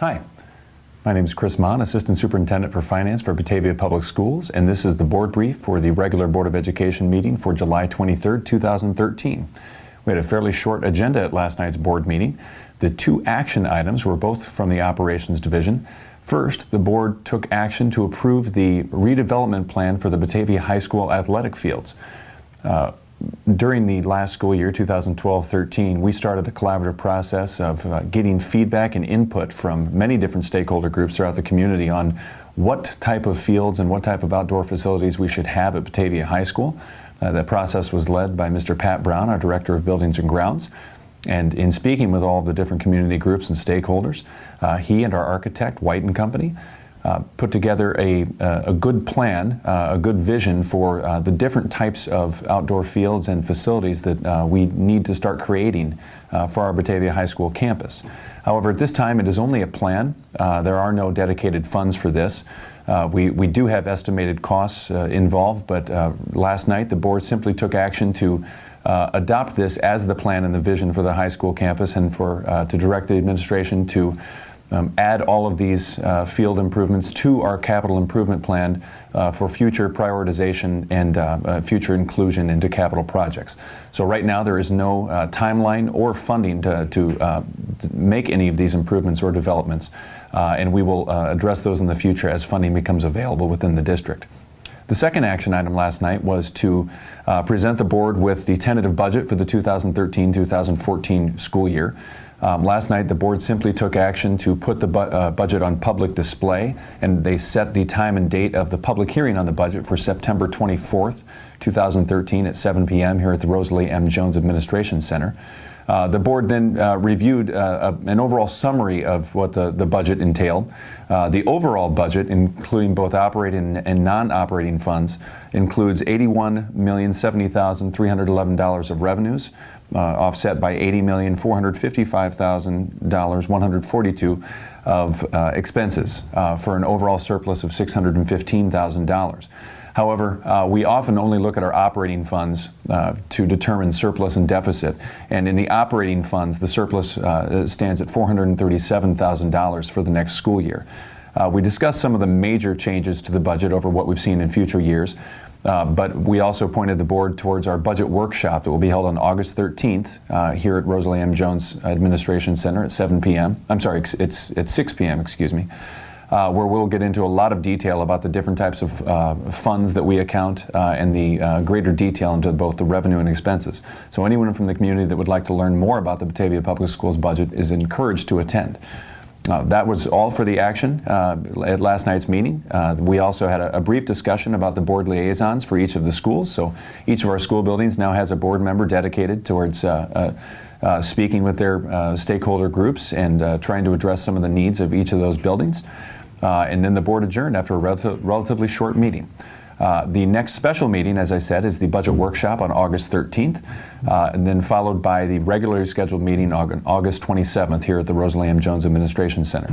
Hi, my name is Chris Mon, Assistant Superintendent for Finance for Batavia Public Schools, and this is the board brief for the regular Board of Education meeting for July 23rd, 2013. We had a fairly short agenda at last night's board meeting. The two action items were both from the Operations Division. First, the board took action to approve the redevelopment plan for the Batavia High School athletic fields. During the last school year, 2012-13, we started a collaborative process of getting feedback and input from many different stakeholder groups throughout the community on what type of fields and what type of outdoor facilities we should have at Batavia High School. That process was led by Mr. Pat Brown, our Director of Buildings and Grounds. And in speaking with all of the different community groups and stakeholders, he and our architect, White & Company, put together a good plan, a good vision for the different types of outdoor fields and facilities that we need to start creating for our Batavia High School campus. However, at this time it is only a plan. There are no dedicated funds for this. We do have estimated costs involved, but last night the board simply took action to adopt this as the plan and the vision for the high school campus, and to direct the administration to add all of these field improvements to our capital improvement plan for future prioritization and future inclusion into capital projects. So right now there is no timeline or funding to make any of these improvements or developments, and we will address those in the future as funding becomes available within the district. The second action item last night was to present the board with the tentative budget for the 2013-2014 school year. Last night the board simply took action to put the budget on public display, and they set the time and date of the public hearing on the budget for September 24th, 2013 at 7 p.m. here at the Rosalie M. Jones Administration Center. The board then reviewed an overall summary of what the budget entailed. The overall budget, including both operating and non-operating funds, includes $81,070,311 of revenues, offset by $80,455,142 of expenses, for an overall surplus of $615,000. However, we often only look at our operating funds to determine surplus and deficit, and in the operating funds the surplus stands at $437,000 for the next school year. We discussed some of the major changes to the budget over what we've seen in future years, but we also pointed the board towards our budget workshop that will be held on August 13th here at Rosalie M. Jones Administration Center at 7 p.m. I'm sorry, it's at 6 p.m., excuse me. Where we'll get into a lot of detail about the different types of funds that we account and the greater detail into both the revenue and expenses. So anyone from the community that would like to learn more about the Batavia Public Schools budget is encouraged to attend. That was all for the action at last night's meeting. We also had a brief discussion about the board liaisons for each of the schools. So each of our school buildings now has a board member dedicated towards speaking with their stakeholder groups and trying to address some of the needs of each of those buildings. And then the board adjourned after a relatively short meeting. The next special meeting, as I said, is the budget workshop on August 13th, and then followed by the regularly scheduled meeting on August 27th here at the Rosalie M. Jones Administration Center.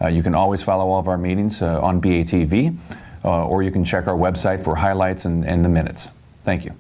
You can always follow all of our meetings on BATV, or you can check our website for highlights and the minutes. Thank you.